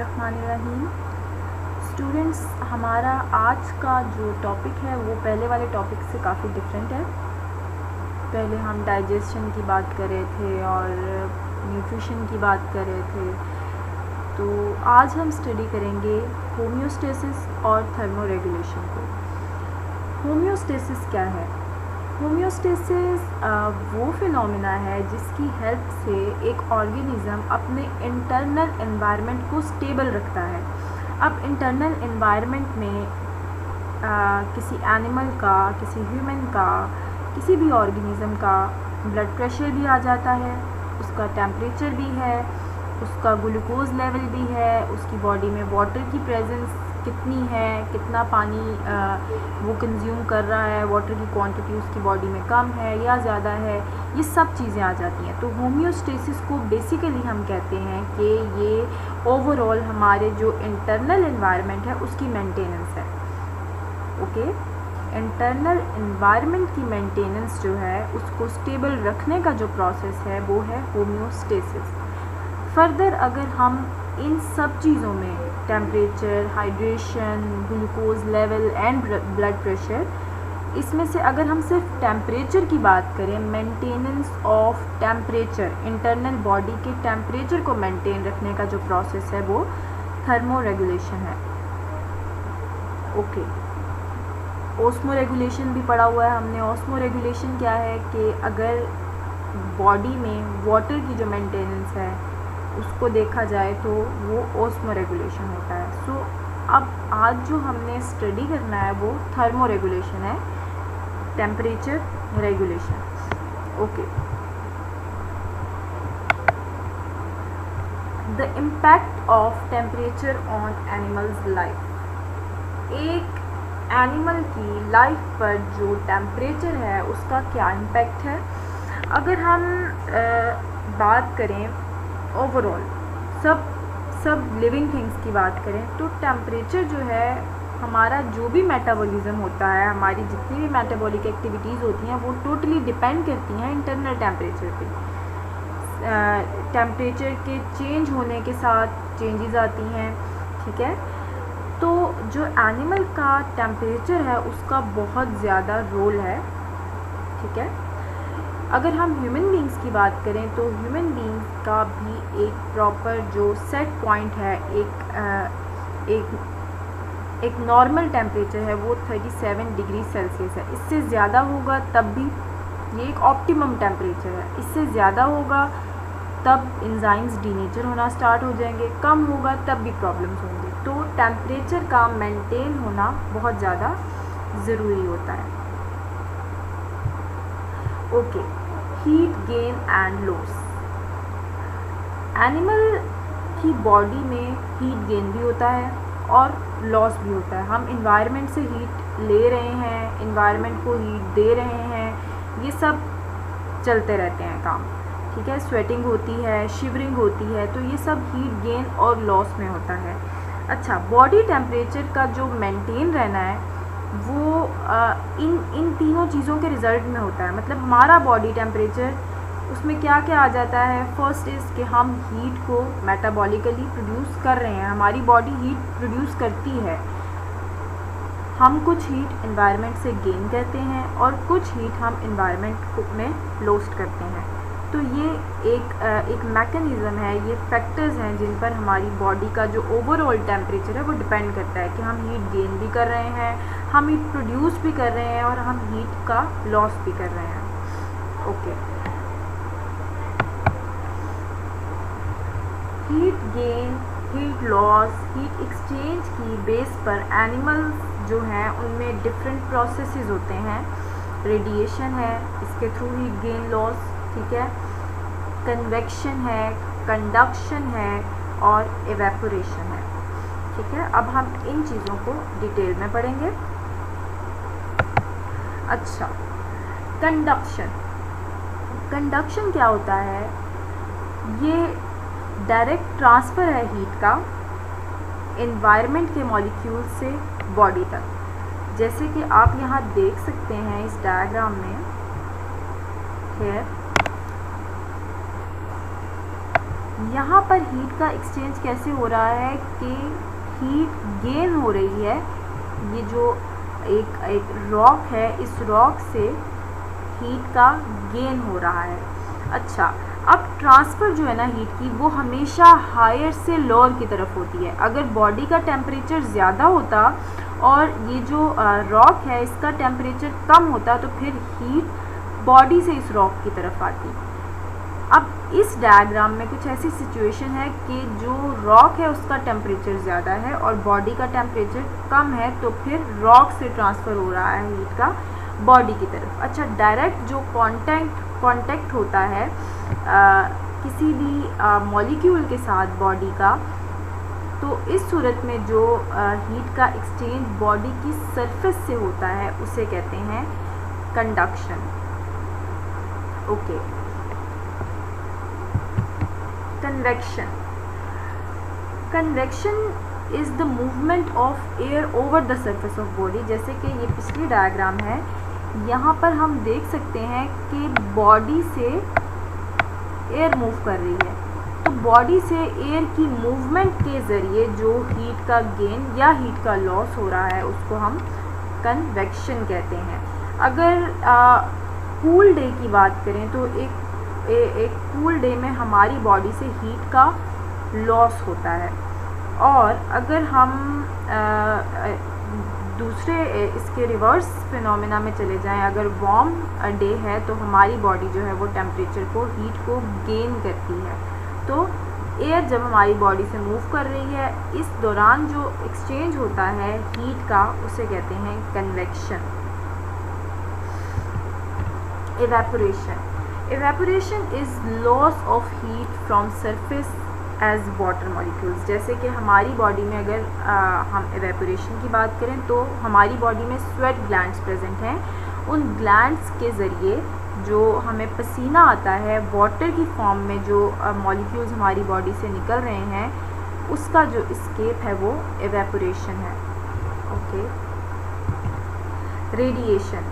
बिस्मिल्लाहिर्रहमानिर्रहीम। स्टूडेंट्स, हमारा आज का जो टॉपिक है वो पहले वाले टॉपिक से काफ़ी डिफरेंट है। पहले हम डाइजेशन की बात कर रहे थे और न्यूट्रिशन की बात कर रहे थे, तो आज हम स्टडी करेंगे होम्योस्टेसिस और थर्मोरेगुलेशन को। होम्योस्टेसिस क्या है? होम्योस्टेसिस वो फिनोमेना है जिसकी हेल्प से एक ऑर्गेनिज़म अपने इंटरनल एनवायरनमेंट को स्टेबल रखता है। अब इंटरनल एनवायरनमेंट में किसी एनिमल का, किसी ह्यूमन का, किसी भी ऑर्गेनिज़म का ब्लड प्रेशर भी आ जाता है, उसका टेम्परेचर भी है, उसका ग्लूकोज लेवल भी है, उसकी बॉडी में वाटर की प्रेजेंस कितनी है, कितना पानी वो कंज्यूम कर रहा है, वाटर की क्वांटिटी उसकी बॉडी में कम है या ज़्यादा है, ये सब चीज़ें आ जाती हैं। तो होम्योस्टेसिस को बेसिकली हम कहते हैं कि ये ओवरऑल हमारे जो इंटरनल एनवायरनमेंट है उसकी मेंटेनेंस है। ओके, इंटरनल एनवायरनमेंट की मेंटेनेंस जो है उसको स्टेबल रखने का जो प्रोसेस है वो है होम्योस्टेसिस। फर्दर अगर हम इन सब चीज़ों में temperature, hydration, glucose level and blood pressure, इसमें से अगर हम सिर्फ टेम्परेचर की बात करें, maintenance of temperature, internal body के टेम्परेचर को मेंटेन रखने का जो प्रोसेस है वो थर्मोरेगुलेशन है। ओके, ऑस्मोरेगुलेशन भी पढ़ा हुआ है हमने। ऑस्मोरेगुलेशन क्या है कि अगर बॉडी में वाटर की जो मेंटेनेंस है उसको देखा जाए तो वो ऑस्मोरेगुलेशन होता है। सो अब आज जो हमने स्टडी करना है वो थर्मोरेगुलेशन है, temperature regulation. Okay, the impact of temperature on animals life. एक एनिमल की लाइफ पर जो टेम्परेचर है उसका क्या इम्पैक्ट है? अगर हम बात करें ओवरऑल सब लिविंग थिंग्स की बात करें तो टेम्परेचर जो है, हमारा जो भी मेटाबॉलिज्म होता है, हमारी जितनी भी मेटाबॉलिक एक्टिविटीज़ होती हैं वो टोटली डिपेंड करती हैं इंटरनल टेम्परेचर पे। टेम्परेचर के चेंज होने के साथ चेंजेस आती हैं, ठीक है। तो जो एनिमल का टेम्परेचर है उसका बहुत ज़्यादा रोल है, ठीक है। अगर हम ह्यूमन बींग्स की बात करें तो ह्यूमन बींग्स का भी एक प्रॉपर जो सेट पॉइंट है, एक नॉर्मल टेम्परेचर है वो 37 डिग्री सेल्सियस है। इससे ज़्यादा होगा तब भी ये एक ऑप्टिमम टेम्परेचर है, इससे ज़्यादा होगा तब एंजाइम्स डीनेचर होना स्टार्ट हो जाएंगे, कम होगा तब भी प्रॉब्लम्स होंगे। तो टेम्परेचर का मेंटेन होना बहुत ज़्यादा ज़रूरी होता है। Okay, heat gain and loss. Animal की बॉडी में हीट गेन भी होता है और लॉस भी होता है। हम इन्वायरमेंट से हीट ले रहे हैं, इन्वायरमेंट को हीट दे रहे हैं, ये सब चलते रहते हैं काम, ठीक है। स्वेटिंग होती है, शिवरिंग होती है, तो ये सब हीट गेन और लॉस में होता है। अच्छा, बॉडी टेम्परेचर का जो मेंटेन रहना है वो इन तीनों चीज़ों के रिज़ल्ट में होता है। मतलब हमारा बॉडी टेम्परेचर, उसमें क्या क्या आ जाता है? फर्स्ट इज़ कि हम हीट को मेटाबॉलिकली प्रोड्यूस कर रहे हैं, हमारी बॉडी हीट प्रोड्यूस करती है। हम कुछ हीट एनवायरनमेंट से गेन करते हैं और कुछ हीट हम एनवायरनमेंट में लॉस्ट करते हैं। तो ये एक मैकेनिज़्म है, ये फैक्टर्स हैं जिन पर हमारी बॉडी का जो ओवरऑल टेम्परेचर है वो डिपेंड करता है कि हम हीट गेन भी कर रहे हैं, हम हीट प्रोड्यूस भी कर रहे हैं और हम हीट का लॉस भी कर रहे हैं। Okay, heat gain, heat loss, heat exchange की बेस पर एनिमल्स जो हैं उनमें डिफरेंट प्रोसेसेस होते हैं। रेडिएशन है, इसके थ्रू हीट गेन लॉस, ठीक है। कन्वेक्शन है, कंडक्शन है और एवेपोरेशन है, ठीक है। अब हम इन चीज़ों को डिटेल में पढ़ेंगे। अच्छा, कंडक्शन क्या होता है? ये डायरेक्ट ट्रांसफ़र है हीट का एनवायरनमेंट के मॉलिक्यूल से बॉडी तक। जैसे कि आप यहाँ देख सकते हैं इस डायग्राम में, यहाँ पर हीट का एक्सचेंज कैसे हो रहा है कि हीट गेन हो रही है। ये जो एक रॉक है, इस रॉक से हीट का गेन हो रहा है। अच्छा, अब ट्रांसफ़र जो है ना हीट की, वो हमेशा हायर से लोअर की तरफ होती है। अगर बॉडी का टेम्परेचर ज़्यादा होता और ये जो रॉक है इसका टेम्परेचर कम होता तो फिर हीट बॉडी से इस रॉक की तरफ आती। अब इस डायग्राम में कुछ ऐसी सिचुएशन है कि जो रॉक है उसका टेम्परेचर ज़्यादा है और बॉडी का टेम्परेचर कम है, तो फिर रॉक से ट्रांसफ़र हो रहा है हीट का बॉडी की तरफ। अच्छा, डायरेक्ट जो कांटेक्ट होता है किसी भी मॉलिक्यूल के साथ बॉडी का, तो इस सूरत में जो हीट का एक्सचेंज बॉडी की सरफेस से होता है उसे कहते हैं conduction. Okay, convection is the movement of air over the surface of body. जैसे कि ये पिछली डायग्राम है, यहाँ पर हम देख सकते हैं कि बॉडी से एयर मूव कर रही है, तो बॉडी से एयर की मूवमेंट के ज़रिए जो हीट का गेन या हीट का लॉस हो रहा है उसको हम कन्वेक्शन कहते हैं। अगर कूल डे की बात करें तो एक कूल डे में हमारी बॉडी से हीट का लॉस होता है, और अगर हम दूसरे इसके रिवर्स फिनोमेना में चले जाएं, अगर वार्म डे है तो हमारी बॉडी जो है वो टेम्परेचर को, हीट को गेन करती है। तो एयर जब हमारी बॉडी से मूव कर रही है, इस दौरान जो एक्सचेंज होता है हीट का उसे कहते हैं convection. Evaporation is loss of heat from surface as water molecules. जैसे कि हमारी बॉडी में अगर हम एवेपोरेशन की बात करें तो हमारी बॉडी में स्वेट ग्लैंड्स प्रेजेंट हैं। उन ग्लैंड्स के ज़रिए जो हमें पसीना आता है, वाटर की फॉर्म में जो मॉलिक्यूल्स हमारी बॉडी से निकल रहे हैं, उसका जो एस्केप है वो एवेपोरेशन है। Okay, radiation